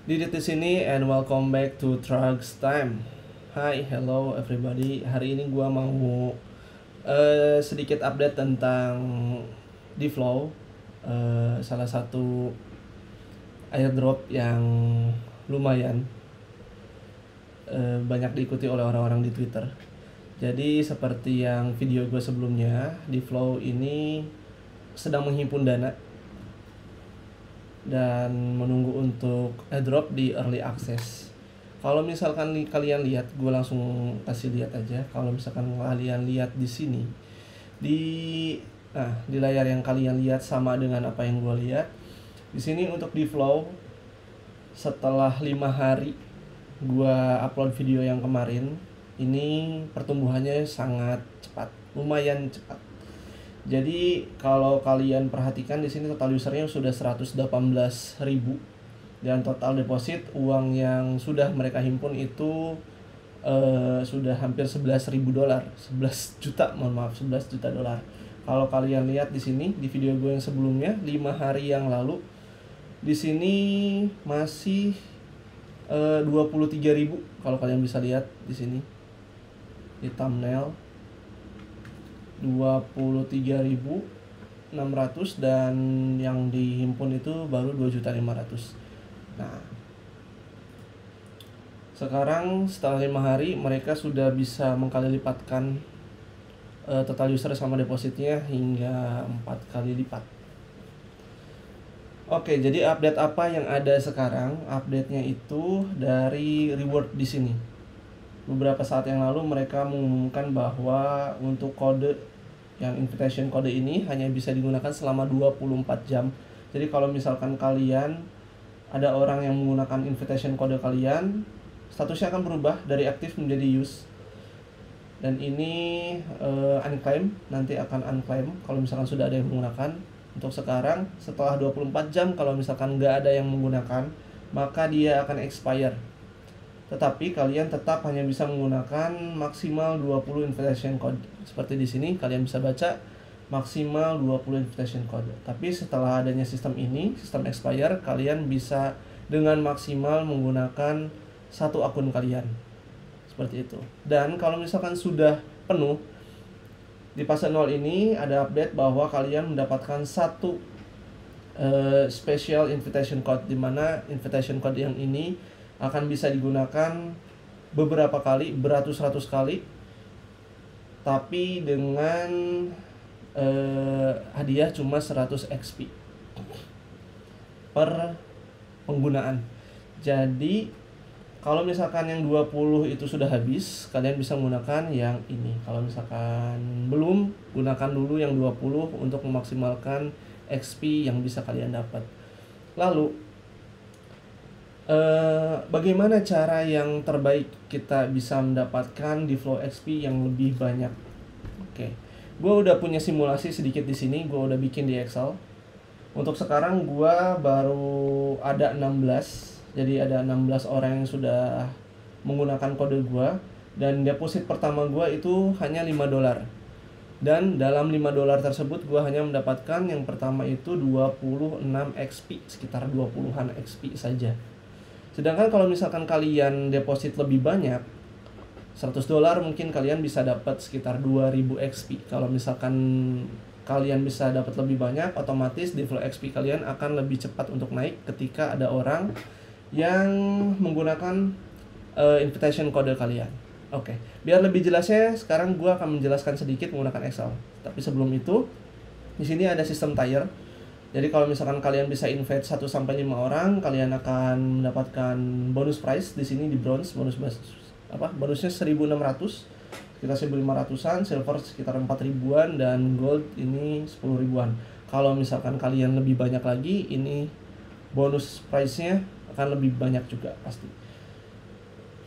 Didit di sini and welcome back to Trucks Time. Hi, hello everybody. Hari ini gua mau sedikit update tentang DFlow, salah satu airdrop yang lumayan banyak diikuti oleh orang-orang di Twitter. Jadi seperti yang video gue sebelumnya, DFlow ini sedang menghimpun dana dan menunggu untuk airdrop di early access. Kalau misalkan kalian lihat, gue langsung kasih lihat aja. Kalau misalkan kalian lihat di sini, di layar yang kalian lihat sama dengan apa yang gue lihat. Di sini untuk DFlow, setelah 5 hari gue upload video yang kemarin, ini pertumbuhannya sangat cepat, lumayan cepat. Jadi kalau kalian perhatikan di sini total usernya sudah 118.000 dan total deposit uang yang sudah mereka himpun itu sudah hampir 11.000 dolar, 11 juta, mohon maaf, 11 juta dolar. Kalau kalian lihat di sini di video gue yang sebelumnya 5 hari yang lalu, di sini masih 23.000 kalau kalian bisa lihat di sini di thumbnail. 23.600 dan yang dihimpun itu baru 2.500.000. Nah, sekarang setelah 5 hari mereka sudah bisa mengkali lipatkan total user sama depositnya hingga 4 kali lipat. Oke, jadi update apa yang ada sekarang? Update-nya itu dari reward di sini. Beberapa saat yang lalu mereka mengumumkan bahwa untuk kode yang invitation kode ini hanya bisa digunakan selama 24 jam. Jadi kalau misalkan kalian ada orang yang menggunakan invitation kode kalian, statusnya akan berubah dari aktif menjadi use. Dan ini unclaim, nanti akan unclaim kalau misalkan sudah ada yang menggunakan. Untuk sekarang setelah 24 jam kalau misalkan nggak ada yang menggunakan, maka dia akan expire. Tetapi kalian tetap hanya bisa menggunakan maksimal 20 invitation code. Seperti di sini kalian bisa baca maksimal 20 invitation code. Tapi setelah adanya sistem ini, sistem expire, kalian bisa dengan maksimal menggunakan satu akun kalian. Seperti itu. Dan kalau misalkan sudah penuh, di fase 0 ini ada update bahwa kalian mendapatkan satu special invitation code, di mana invitation code yang ini akan bisa digunakan beberapa kali, beratus-ratus kali, tapi dengan hadiah cuma 100 XP per penggunaan. Jadi kalau misalkan yang 20 itu sudah habis, kalian bisa menggunakan yang ini. Kalau misalkan belum, gunakan dulu yang 20 untuk memaksimalkan XP yang bisa kalian dapat. Lalu bagaimana cara yang terbaik kita bisa mendapatkan DFlow XP yang lebih banyak? Oke, gue udah punya simulasi sedikit di sini, gue udah bikin di Excel. Untuk sekarang gue baru ada 16, jadi ada 16 orang yang sudah menggunakan kode gue, dan deposit pertama gue itu hanya 5 dolar. Dan dalam 5 dolar tersebut gue hanya mendapatkan yang pertama itu 26 XP, sekitar 20-an XP saja. Sedangkan kalau misalkan kalian deposit lebih banyak, 100 dolar mungkin kalian bisa dapat sekitar 2000 XP. Kalau misalkan kalian bisa dapat lebih banyak, otomatis DFlow XP kalian akan lebih cepat untuk naik ketika ada orang yang menggunakan invitation kode kalian. Oke, biar lebih jelasnya sekarang gue akan menjelaskan sedikit menggunakan Excel. Tapi sebelum itu, di sini ada sistem tier. Jadi kalau misalkan kalian bisa invite 1 sampai 5 orang, kalian akan mendapatkan bonus price di sini di bronze, bonusnya 1.600, sekitar 1.500-an, silver sekitar 4.000-an, dan gold ini 10.000-an. Kalau misalkan kalian lebih banyak lagi, ini bonus price-nya akan lebih banyak juga pasti.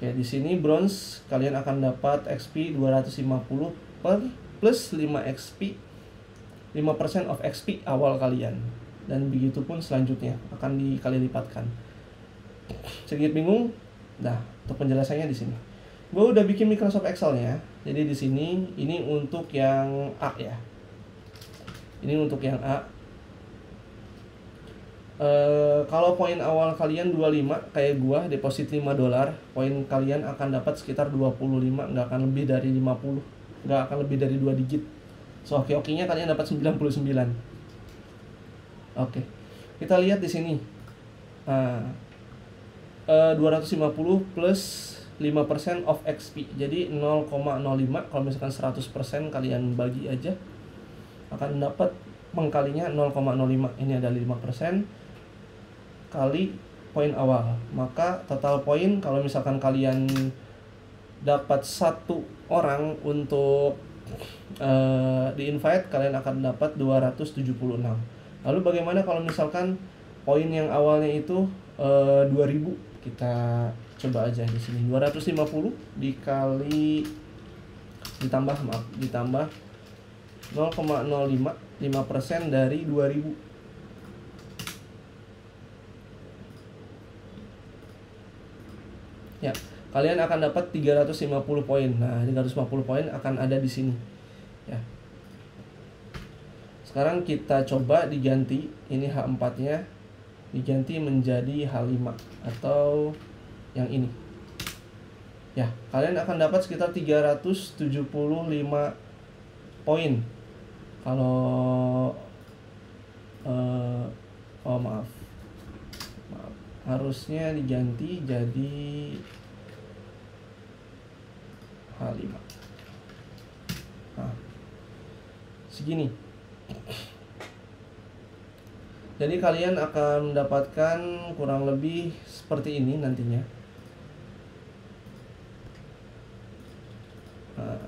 Oke, di sini bronze kalian akan dapat XP 250 per plus 5 XP, 5% of XP awal kalian, dan begitu pun selanjutnya akan dikali lipatkan. Sedikit bingung? Nah, untuk penjelasannya di sini. Gue udah bikin Microsoft Excel-nya. Jadi di sini ini untuk yang A ya. Ini untuk yang A. Kalau poin awal kalian 25 kayak gua deposit $5, poin kalian akan dapat sekitar 25, nggak akan lebih dari 50, nggak akan lebih dari 2 digit. So oke-okenya kalian dapat 99. Oke. Kita lihat di sini. 250 plus 5% of XP. Jadi 0,05. Kalau misalkan 100% kalian bagi aja, akan dapat mengkalinya 0,05. Ini ada 5% kali poin awal. Maka total poin kalau misalkan kalian dapat 1 orang untuk di invite, kalian akan dapat 276. Lalu bagaimana kalau misalkan poin yang awalnya itu 2000? Kita coba aja di sini. 250 ditambah 0,05, 5% dari 2000. Ya, kalian akan dapat 350 poin. Nah, 350 poin akan ada di sini. Ya. Sekarang kita coba diganti, ini H4-nya diganti menjadi H5 atau yang ini. Ya, kalian akan dapat sekitar 375 poin. Kalau maaf. Harusnya diganti jadi H5. Nah, segini. Jadi kalian akan mendapatkan kurang lebih seperti ini nantinya. Nah,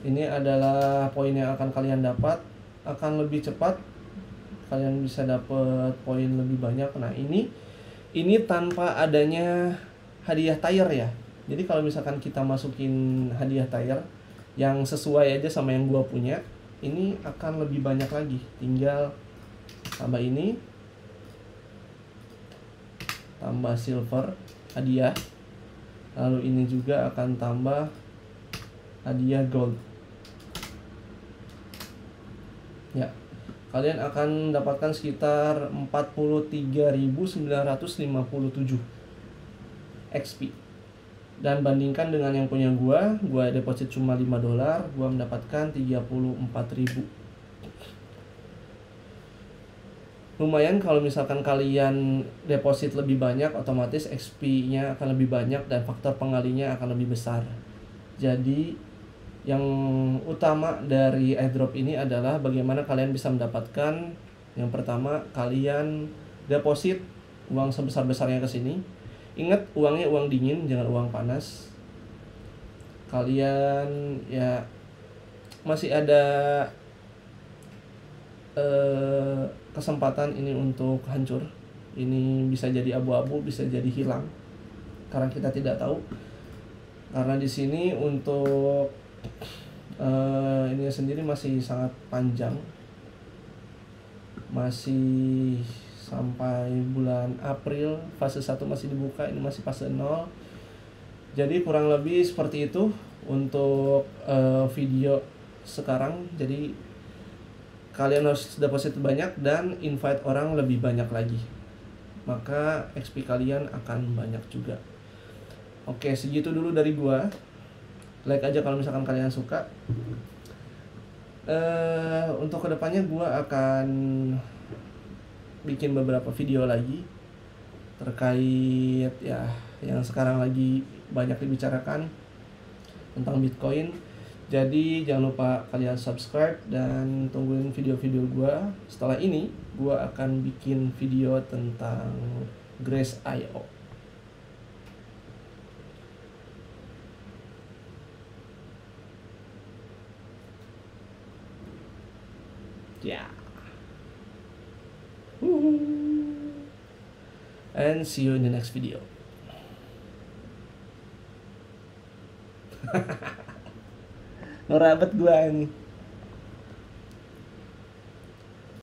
ini adalah poin yang akan kalian dapat. Akan lebih cepat. Kalian bisa dapat poin lebih banyak. Nah, ini tanpa adanya hadiah tire ya. Jadi kalau misalkan kita masukin hadiah tire yang sesuai aja sama yang gua punya, ini akan lebih banyak lagi. Tinggal tambah ini, tambah silver hadiah, lalu ini juga akan tambah hadiah gold. Ya, kalian akan mendapatkan sekitar 43.957 XP. Dan bandingkan dengan yang punya gua deposit cuma $5, gua mendapatkan 34.000. Lumayan kalau misalkan kalian deposit lebih banyak, otomatis XP-nya akan lebih banyak dan faktor pengalinya akan lebih besar. Jadi yang utama dari airdrop ini adalah bagaimana kalian bisa mendapatkan. Yang pertama, kalian deposit uang sebesar-besarnya ke sini. Ingat, uangnya uang dingin, jangan uang panas. Kalian ya masih ada kesempatan ini untuk hancur. Ini bisa jadi abu-abu, bisa jadi hilang, karena kita tidak tahu. Karena di sini untuk ini sendiri masih sangat panjang, masih sampai bulan April. Fase 1 masih dibuka, ini masih fase 0. Jadi kurang lebih seperti itu untuk video sekarang. Jadi kalian harus deposit banyak dan invite orang lebih banyak lagi, maka XP kalian akan banyak juga. Oke, segitu dulu dari gua. Like aja kalau misalkan kalian suka. Untuk kedepannya gua akan bikin beberapa video lagi terkait ya yang sekarang lagi banyak dibicarakan tentang Bitcoin. Jadi jangan lupa kalian subscribe dan tungguin video-video gua. Setelah ini gua akan bikin video tentang Grace.io. Yeah. And see you in the next video. Ngerabat gua ini.